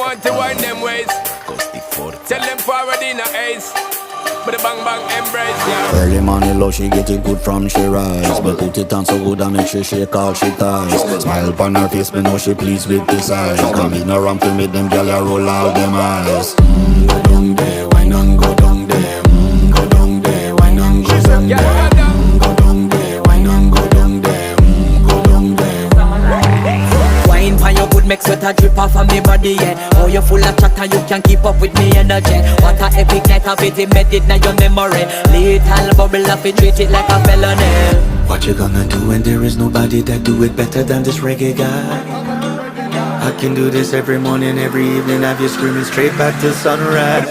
want to wind them ways. Tell them forward in a ace. But the bang bang embrace, yeah. Early morning love, she get it good from she rise. But put it on so good and make she shake all she ties. Smile upon her face, but know she pleased with this eyes. Come in around to make them gyal roll out them eyes. Go down there, wine and go down there. Go down there, wine and go down there. Go down there, wine and go down there. Go down there. Wine for your good make sweat a drip off of me body, yeah. Oh, you full of chatter, you can keep up with me energy. What a epic night of it, embedded in your memory. Little bubble of it, treat it like a felony. What you gonna do when there is nobody that do it better than this reggae guy? I can do this every morning, every evening, have you screaming straight back to sunrise.